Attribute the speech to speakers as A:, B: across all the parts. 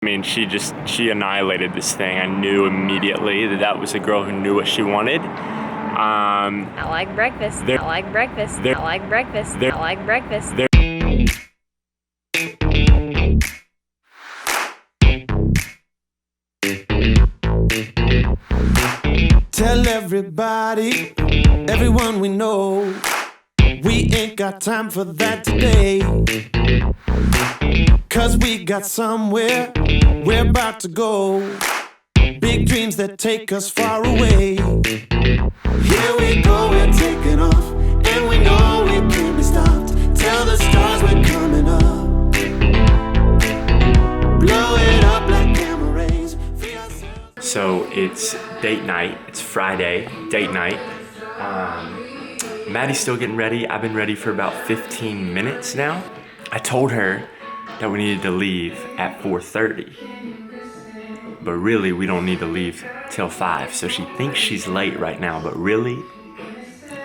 A: I mean, she annihilated this thing. I knew immediately that was a girl who knew what she wanted.
B: I like breakfast. I like breakfast. I like breakfast. I like breakfast.
C: Tell everybody, everyone we know, we ain't got time for that today. 'Cause we got somewhere we're about to go. Big dreams that take us far away. Here we go, we're taking off, and we know we can't be stopped. Tell the stars we're coming up. Blow it up like gamma rays.
A: So it's date night. It's Friday, date night. Maddie's still getting ready. I've been ready for about 15 minutes now. I told her that we needed to leave at 4:30. But really, we don't need to leave till 5. So she thinks she's late right now, but really,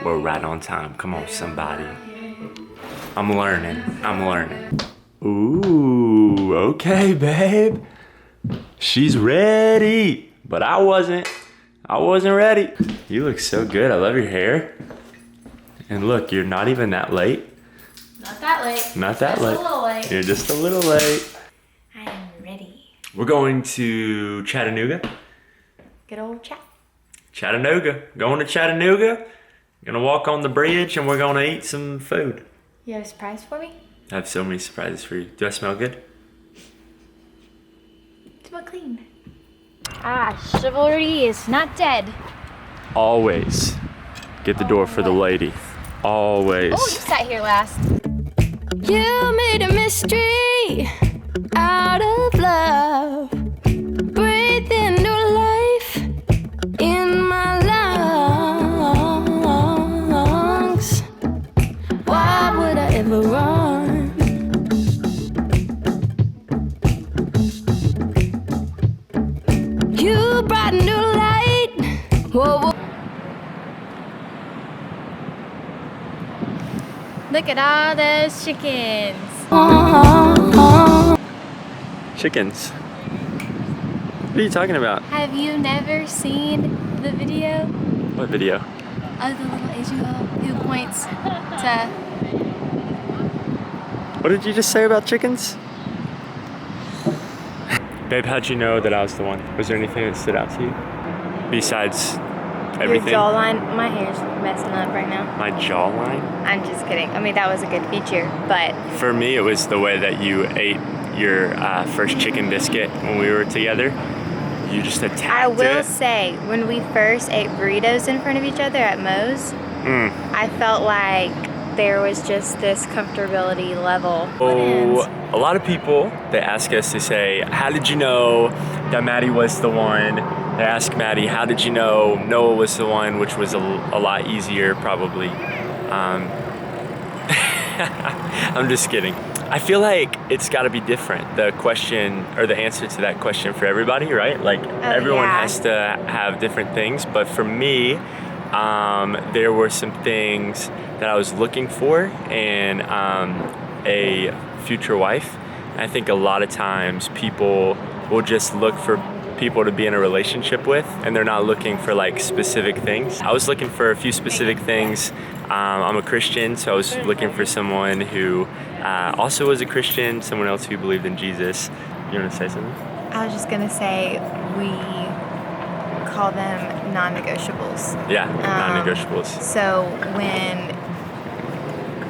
A: we're right on time. Come on, somebody. I'm learning. Ooh, okay, babe. She's ready, but I wasn't ready. You look so good. I love your hair. And look, you're not even that late.
B: Not that late.
A: Not that late.
B: Just a little late.
A: You're just a little late.
B: I am ready.
A: We're going to Chattanooga.
B: Good old chat.
A: Chattanooga. Going to Chattanooga. Gonna walk on the bridge and we're gonna eat some food.
B: You have a surprise for me?
A: I have so many surprises for you. Do I smell good?
B: Smell clean. Chivalry is not dead.
A: Always get the door for the lady. Always.
B: Oh, you sat here last.
D: You made a mystery out of love. Breathe into life in my lungs. Why would I ever run? You brought new light. Whoa, whoa.
B: Look at all those chickens.
A: Chickens. What are you talking about?
B: Have you never seen the video
A: What video?
B: of the little Asian girl who points to...
A: What did you just say about chickens? Babe, how'd you know that I was the one? Was there anything that stood out to you? Besides everything?
B: Your jawline, my hair's messing up right now.
A: My jawline?
B: I'm just kidding. I mean, that was a good feature, but
A: For me, it was the way that you ate your first chicken biscuit when we were together. You just attacked it.
B: I will say, when we first ate burritos in front of each other at Moe's, I felt like there was just this comfortability level.
A: Oh, a lot of people, they ask us, they say, how did you know that Maddie was the one? They ask Maddie, how did you know Noah was the one, which was a lot easier, probably. I'm just kidding. I feel like it's got to be different, the question or the answer to that question for everybody, right? Like everyone has to have different things, but for me, there were some things that I was looking for in a future wife. I think a lot of times people will just look for people to be in a relationship with, and they're not looking for like specific things. I was looking for a few specific things. I'm a Christian, so I was looking for someone who also was a Christian, someone else who believed in Jesus. You want to say something?
B: I was just gonna say, we call them non-negotiables.
A: Yeah, non-negotiables.
B: So when...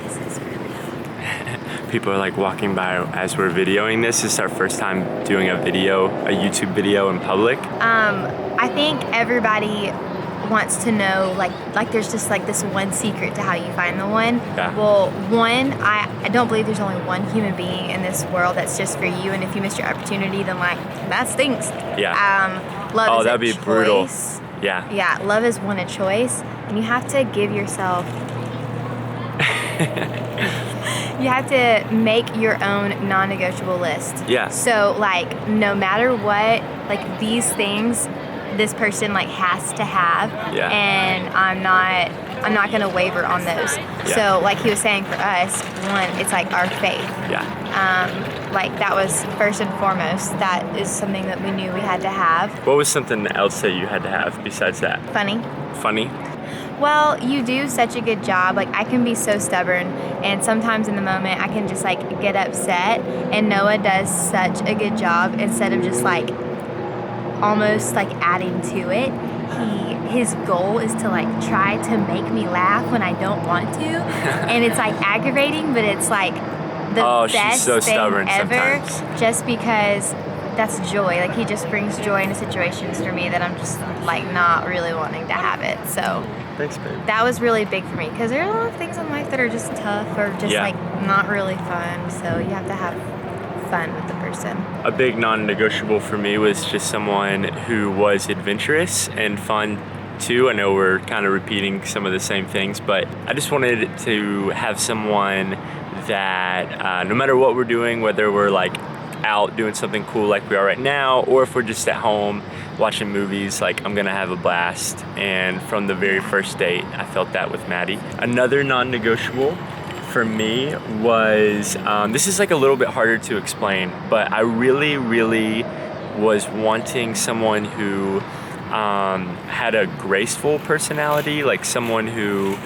B: This is really
A: People are like walking by as we're videoing this. This is our first time doing a YouTube video in public.
B: I think everybody wants to know, like there's just like this one secret to how you find the one.
A: Yeah.
B: Well, one, I don't believe there's only one human being in this world that's just for you, and if you missed your opportunity, then like, that stinks.
A: Yeah.
B: Love is
A: that'd be
B: choice.
A: brutal. Yeah.
B: Yeah, love is one a choice, and you have to give yourself... You have to make your own non-negotiable list.
A: Yeah.
B: So like, no matter what, like these things, this person like has to have.
A: Yeah.
B: And I'm not gonna waver on those.
A: Yeah.
B: So like he was saying, for us, one, it's like our faith.
A: Yeah.
B: like that was first and foremost. That is something that we knew we had to have.
A: What was something else that you had to have besides that?
B: Funny.
A: Funny?
B: Well, you do such a good job. Like, I can be so stubborn, and sometimes in the moment I can just like get upset, and Noah does such a good job. Instead of just like almost like adding to it, his goal is to like try to make me laugh when I don't want to, and it's like aggravating, but it's like the best
A: she's so
B: thing
A: stubborn
B: ever,
A: sometimes.
B: just because that's joy. Like, he just brings joy into situations for me that I'm just like not really wanting to have it. So
A: Thanks, babe.
B: that was really big for me, because there are a lot of things in life that are just tough or just like not really fun. So you have to have fun with the person.
A: A big non-negotiable for me was just someone who was adventurous and fun too. I know we're kind of repeating some of the same things, but I just wanted to have someone that no matter what we're doing, whether we're like out doing something cool like we are right now, or if we're just at home watching movies, like I'm gonna have a blast. And from the very first date, I felt that with Maddy. Another non-negotiable for me was, this is like a little bit harder to explain, but I really was wanting someone who had a graceful personality, like someone who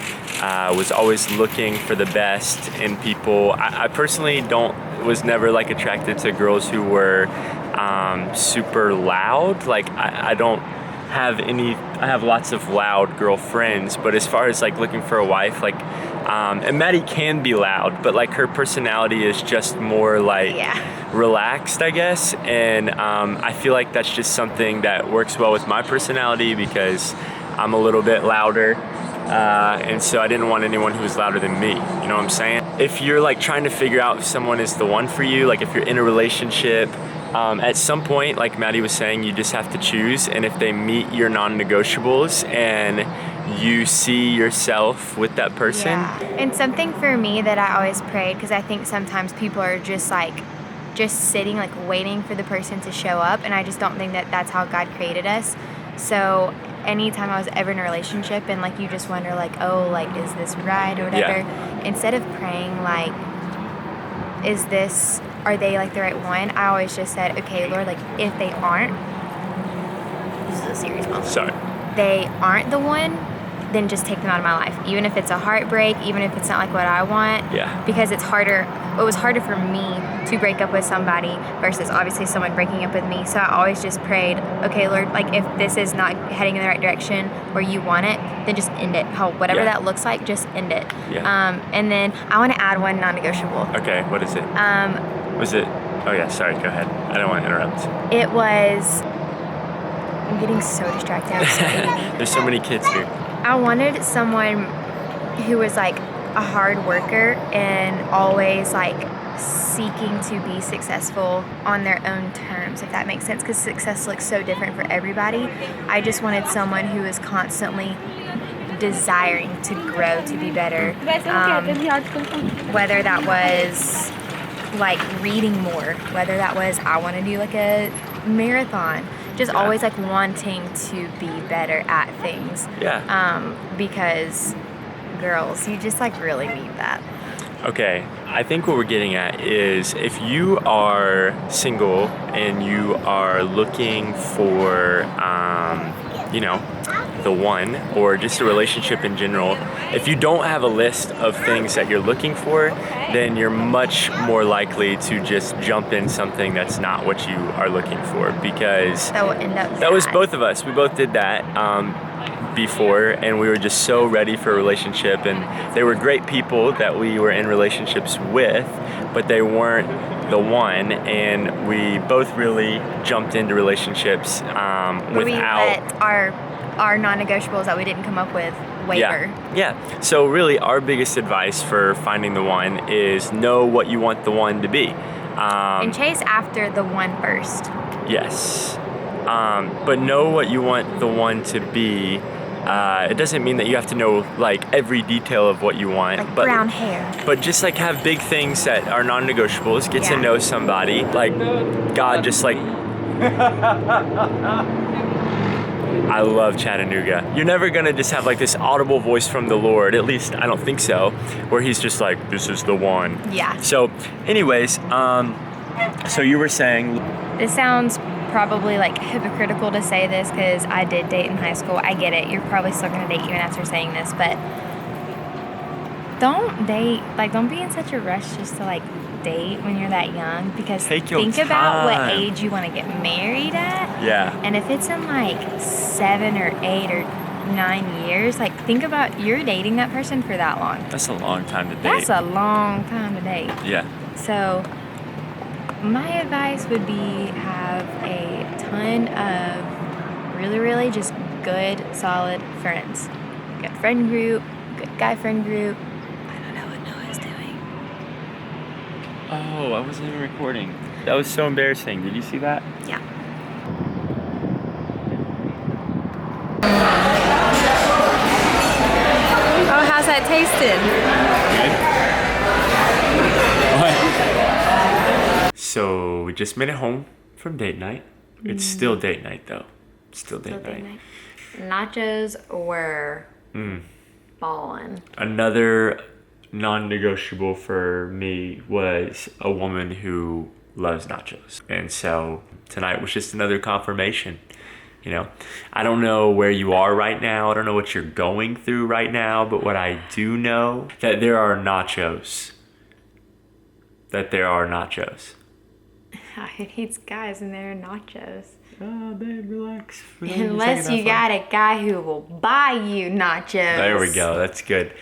A: was always looking for the best in people. I personally was never like attracted to girls who were super loud. Like I don't have I have lots of loud girlfriends, but as far as like looking for a wife, like and Maddy can be loud, but like her personality is just more like relaxed, I guess. And I feel like that's just something that works well with my personality, because I'm a little bit louder. And so I didn't want anyone who was louder than me, you know what I'm saying? If you're like trying to figure out if someone is the one for you, like if you're in a relationship, at some point, like Maddy was saying, you just have to choose. And if they meet your non-negotiables and you see yourself with that person.
B: Yeah. And something for me that I always prayed, because I think sometimes people are just sitting, like waiting for the person to show up. And I just don't think that that's how God created us. So anytime I was ever in a relationship and like you just wonder like, oh, like, is this right or whatever, instead of praying like, are they like the right one? I always just said, okay, Lord, like if they aren't, this is a serious moment.
A: Sorry.
B: They aren't the one, then just take them out of my life. Even if it's a heartbreak, even if it's not like what I want.
A: Yeah.
B: Because it was harder for me to break up with somebody versus obviously someone breaking up with me. So I always just prayed, okay, Lord, like if this is not heading in the right direction where you want it, then just end it. Whatever that looks like, just end it.
A: Yeah.
B: And then I want to add one non-negotiable.
A: Okay, what is it? Was it? Oh yeah, sorry, go ahead. I don't want to interrupt.
B: It was, I'm getting so distracted. I'm so angry.
A: There's so many kids here.
B: I wanted someone who was like a hard worker and always like seeking to be successful on their own terms, if that makes sense, because success looks so different for everybody. I just wanted someone who was constantly desiring to grow, to be better. Whether that was like reading more, whether that was I want to do like a marathon, just always like wanting to be better at things. Because girls, you just like really need that.
A: Okay, I think what we're getting at is if you are single and you are looking for, the one, or just a relationship in general, if you don't have a list of things that you're looking for, then you're much more likely to just jump in something that's not what you are looking for, because
B: that will end up
A: that was both of us. We both did that before, and we were just so ready for a relationship, and they were great people that we were in relationships with, but they weren't the one, and we both really jumped into relationships without
B: our non-negotiables that we didn't come up with waver.
A: Yeah. So really our biggest advice for finding the one is know what you want the one to be.
B: And chase after the one first.
A: Yes. But know what you want the one to be. It doesn't mean that you have to know like every detail of what you want.
B: Like brown hair.
A: But just like have big things that are non-negotiables. Get to know somebody. Like God just like... I love Chattanooga. You're never gonna just have like this audible voice from the Lord, at least I don't think so, where he's just like, this is the one.
B: Yeah.
A: So anyways, So you were saying,
B: This sounds probably like hypocritical to say this because I did date in high school. I get it. You're probably still going to date even after saying this, but don't date, like, don't be in such a rush just to, like, date when you're that young, because
A: Take your
B: think about what
A: time.
B: age you want to get married at.
A: yeah,
B: And if it's in like 7 or 8 or 9 years, like, think about you're dating that person for that long.
A: that's a long time to date.
B: That's a long time to date.
A: Yeah.
B: So my advice would be have a ton of really, really just good, solid friends. Good friend group, good guy friend group. I don't know what Noah's doing.
A: Oh, I wasn't even recording. That was so embarrassing. Did you see that?
B: Yeah. Oh, how's that tasting?
A: So we just made it home from date night. It's still date night though. Still date night.
B: Nachos were ballin'.
A: Another non-negotiable for me was a woman who loves nachos. And so tonight was just another confirmation. You know, I don't know where you are right now. I don't know what you're going through right now, but what I do know, that there are nachos. That there are nachos.
B: Who hates guys and they're nachos?
A: Oh, babe, relax.
B: Unless you got a guy who will buy you nachos.
A: There we go. That's good.